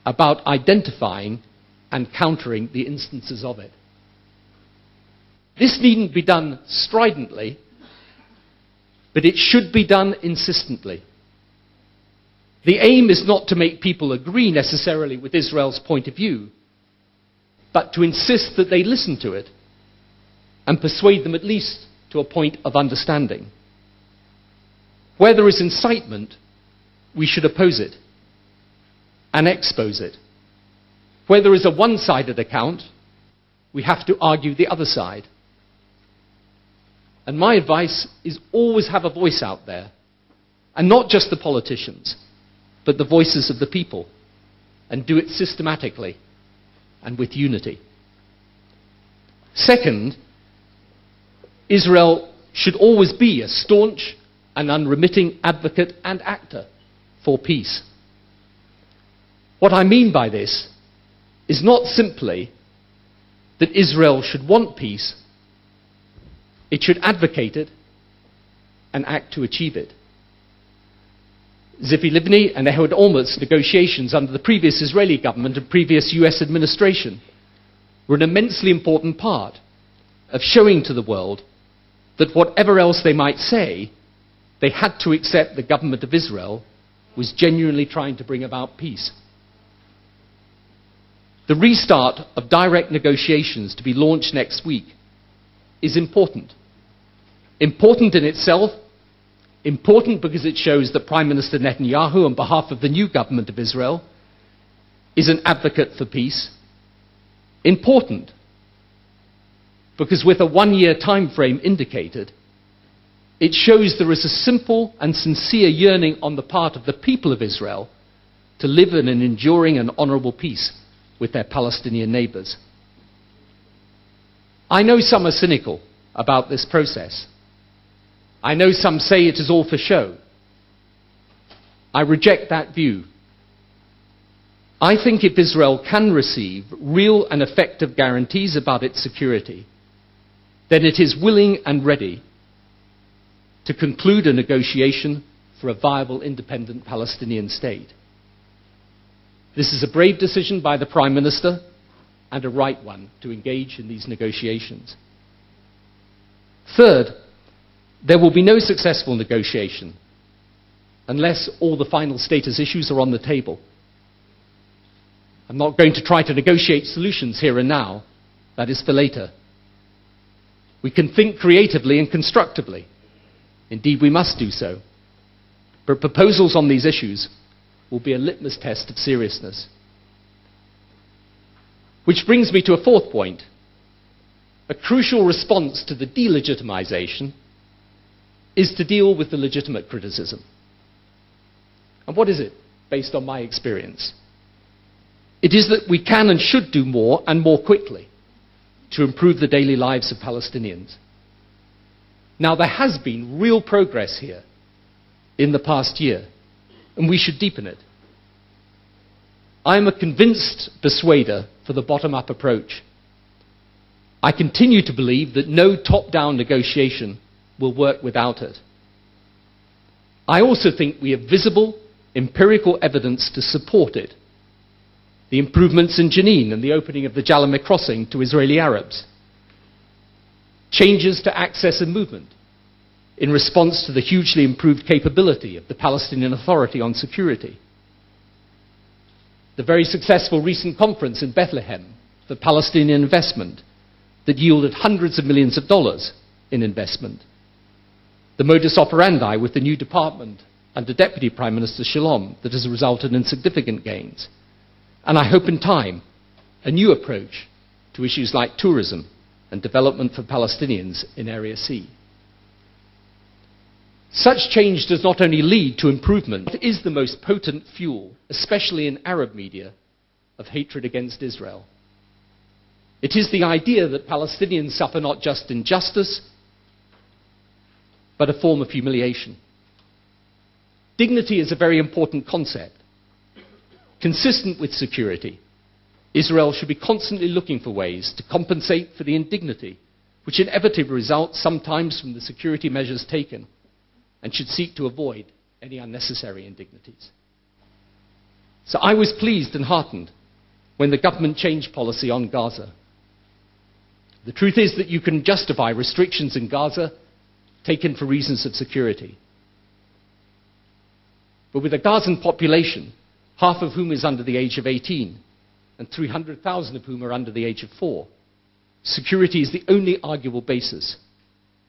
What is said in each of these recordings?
about identifying and countering the instances of it. This needn't be done stridently, but it should be done insistently. The aim is not to make people agree necessarily with Israel's point of view, but to insist that they listen to it and persuade them at least to a point of understanding. Where there is incitement, we should oppose it and expose it. Where there is a one-sided account, we have to argue the other side. And my advice is always have a voice out there, and not just the politicians, but the voices of the people, and do it systematically and with unity. Second, Israel should always be a staunch and unremitting advocate and actor for peace. What I mean by this is not simply that Israel should want peace, it should advocate it and act to achieve it. Tzipi Livni and Ehud Olmert's negotiations under the previous Israeli government and previous US administration were an immensely important part of showing to the world that whatever else they might say, they had to accept the government of Israel was genuinely trying to bring about peace. The restart of direct negotiations to be launched next week is important. Important in itself, important because it shows that Prime Minister Netanyahu, on behalf of the new government of Israel, is an advocate for peace. Important because with a one-year time frame indicated, it shows there is a simple and sincere yearning on the part of the people of Israel to live in an enduring and honorable peace with their Palestinian neighbors. I know some are cynical about this process. I know some say it is all for show. I reject that view. I think if Israel can receive real and effective guarantees about its security, then it is willing and ready to conclude a negotiation for a viable independent Palestinian state. This is a brave decision by the Prime Minister and a right one to engage in these negotiations. Third, there will be no successful negotiation unless all the final status issues are on the table. I'm not going to try to negotiate solutions here and now. That is for later. We can think creatively and constructively. Indeed, we must do so. But proposals on these issues will be a litmus test of seriousness. Which brings me to a fourth point. A crucial response to the de-legitimization is to deal with the legitimate criticism. And what is it, based on my experience? It is that we can and should do more and more quickly to improve the daily lives of Palestinians. Now, there has been real progress here in the past year, and we should deepen it. I am a convinced persuader for the bottom-up approach. I continue to believe that no top-down negotiation will work without it. I also think we have visible, empirical evidence to support it. The improvements in Jenin and the opening of the Jalameh crossing to Israeli Arabs. Changes to access and movement in response to the hugely improved capability of the Palestinian Authority on security. The very successful recent conference in Bethlehem for Palestinian investment that yielded hundreds of millions of dollars in investment. The modus operandi with the new department under Deputy Prime Minister Shalom that has resulted in significant gains. And I hope in time, a new approach to issues like tourism and development for Palestinians in Area C. Such change does not only lead to improvement, but is the most potent fuel, especially in Arab media, of hatred against Israel. It is the idea that Palestinians suffer not just injustice, but a form of humiliation. Dignity is a very important concept. Consistent with security, Israel should be constantly looking for ways to compensate for the indignity, which inevitably results sometimes from the security measures taken, and should seek to avoid any unnecessary indignities. So I was pleased and heartened when the government changed policy on Gaza. The truth is that you can justify restrictions in Gaza taken for reasons of security. But with a Gazan population, half of whom is under the age of 18, and 300,000 of whom are under the age of 4, security is the only arguable basis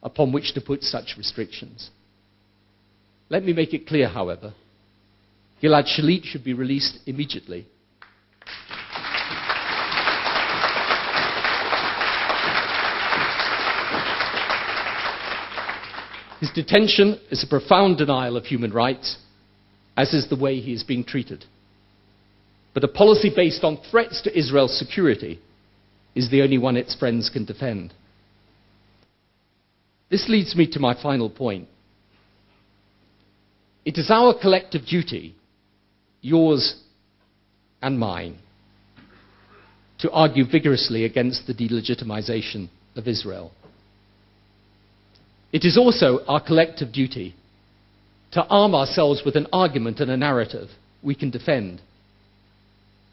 upon which to put such restrictions. Let me make it clear, however, Gilad Shalit should be released immediately. His detention is a profound denial of human rights, as is the way he is being treated. But a policy based on threats to Israel's security is the only one its friends can defend. This leads me to my final point. It is our collective duty, yours and mine, to argue vigorously against the de-legitimization of Israel. It is also our collective duty to arm ourselves with an argument and a narrative we can defend,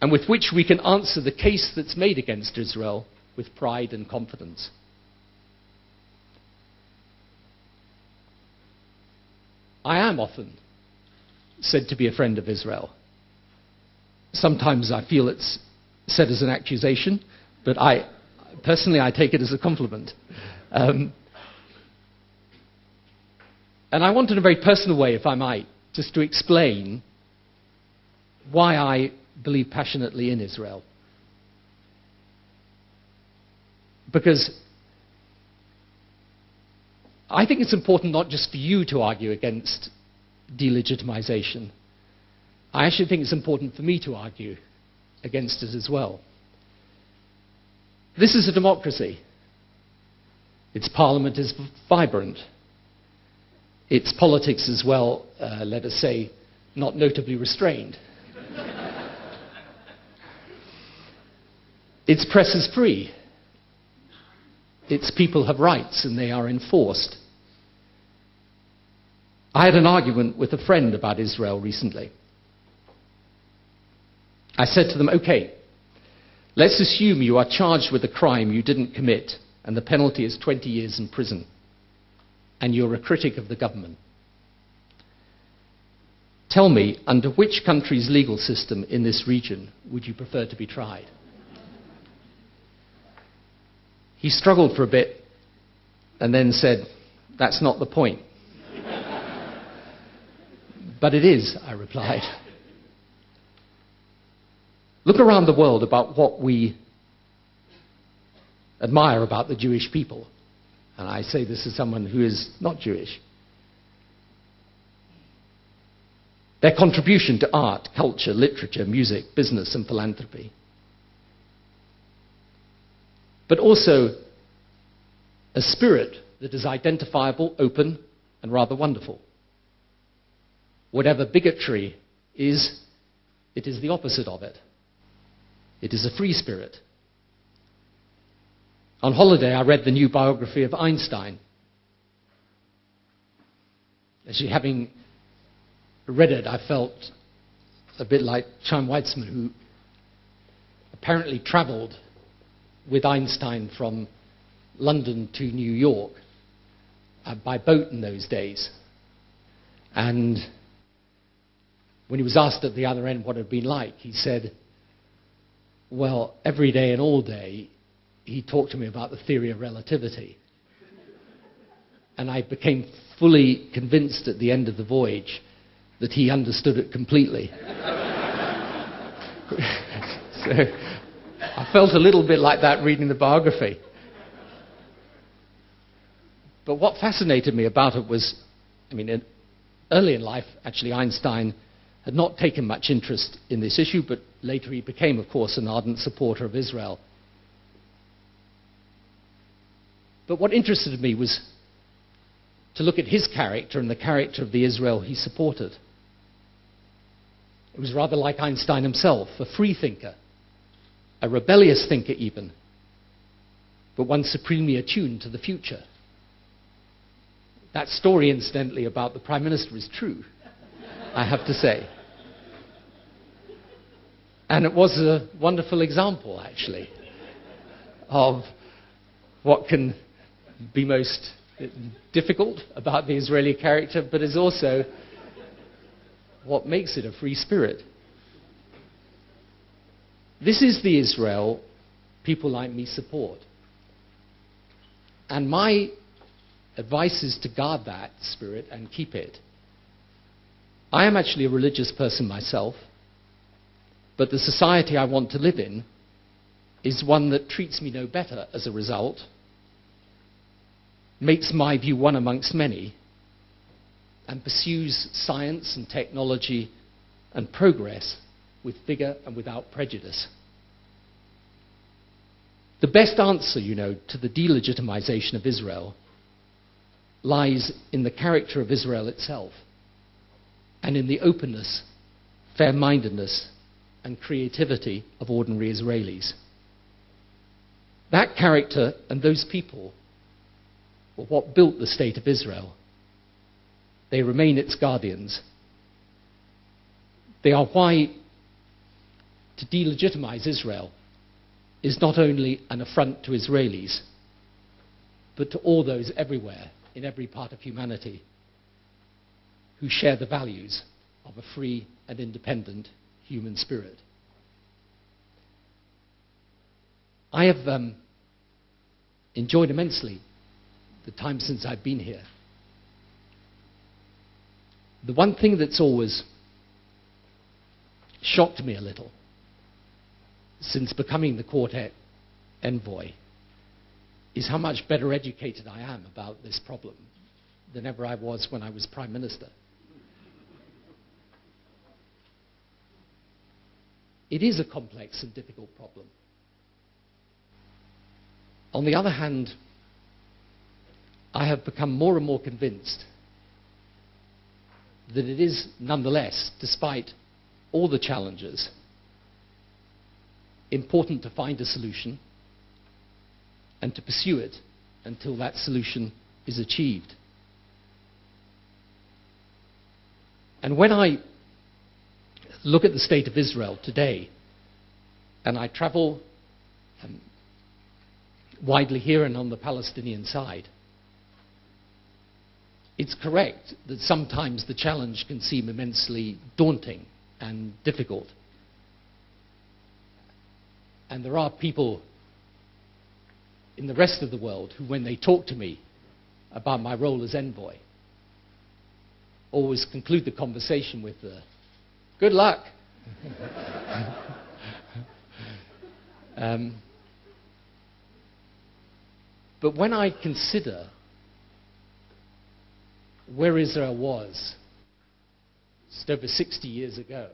and with which we can answer the case that's made against Israel with pride and confidence. I am often said to be a friend of Israel. Sometimes I feel it's said as an accusation, but personally I take it as a compliment. And I want in a very personal way, if I might, just to explain why I believe passionately in Israel. Because I think it's important not just for you to argue against de-legitimization. I actually think it's important for me to argue against it as well. This is a democracy. Its parliament is vibrant. Its politics as well, let us say, not notably restrained. Its press is free. Its people have rights and they are enforced. I had an argument with a friend about Israel recently. I said to them, okay, let's assume you are charged with a crime you didn't commit and the penalty is 20 years in prison, and you're a critic of the government. Tell me, under which country's legal system in this region would you prefer to be tried? He struggled for a bit and then said, that's not the point. But it is, I replied. Look around the world about what we admire about the Jewish people. And I say this as someone who is not Jewish. Their contribution to art, culture, literature, music, business, and philanthropy. But also a spirit that is identifiable, open, and rather wonderful. Whatever bigotry is, it is the opposite of it. It is a free spirit. On holiday, I read the new biography of Einstein. Actually, having read it, I felt a bit like Chaim Weizmann, who apparently traveled with Einstein from London to New York by boat in those days. And when he was asked at the other end what it had been like, he said, well, every day and all day, he talked to me about the theory of relativity. And I became fully convinced at the end of the voyage that he understood it completely. So I felt a little bit like that reading the biography. But what fascinated me about it was, early in life, actually, Einstein had not taken much interest in this issue, but later he became, of course, an ardent supporter of Israel. But what interested me was to look at his character and the character of the Israel he supported. It was rather like Einstein himself, a free thinker, a rebellious thinker even, but one supremely attuned to the future. That story, incidentally, about the Prime Minister is true, I have to say. And it was a wonderful example, actually, of what can be most difficult about the Israeli character, but is also what makes it a free spirit. This is the Israel people like me support. And my advice is to guard that spirit and keep it. I am actually a religious person myself, but the society I want to live in is one that treats me no better as a result, makes my view one amongst many, and pursues science and technology and progress with vigor and without prejudice. The best answer, to the de-legitimization of Israel lies in the character of Israel itself and in the openness, fair-mindedness, and creativity of ordinary Israelis. That character and those people were what built the state of Israel. They remain its guardians. They are why to delegitimize Israel is not only an affront to Israelis, but to all those everywhere, in every part of humanity, who share the values of a free and independent human spirit. I have enjoyed immensely the time since I've been here. The one thing that's always shocked me a little since becoming the quartet envoy is how much better educated I am about this problem than ever I was when I was Prime Minister. It is a complex and difficult problem. On the other hand, I have become more and more convinced that it is nonetheless, despite all the challenges, important to find a solution and to pursue it until that solution is achieved. And when I look at the state of Israel today, and I travel widely here and on the Palestinian side, it's correct that sometimes the challenge can seem immensely daunting and difficult. And there are people in the rest of the world who, when they talk to me about my role as envoy, always conclude the conversation with good luck. But when I consider where Israel was just over 60 years ago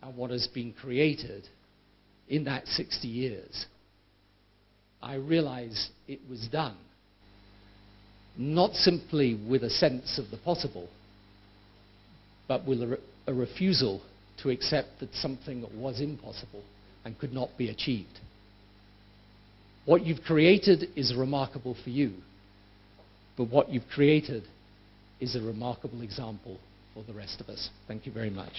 and what has been created in that 60 years, I realize it was done not simply with a sense of the possible, but with a refusal to accept that something was impossible and could not be achieved. What you've created is remarkable for you, but what you've created is a remarkable example for the rest of us. Thank you very much.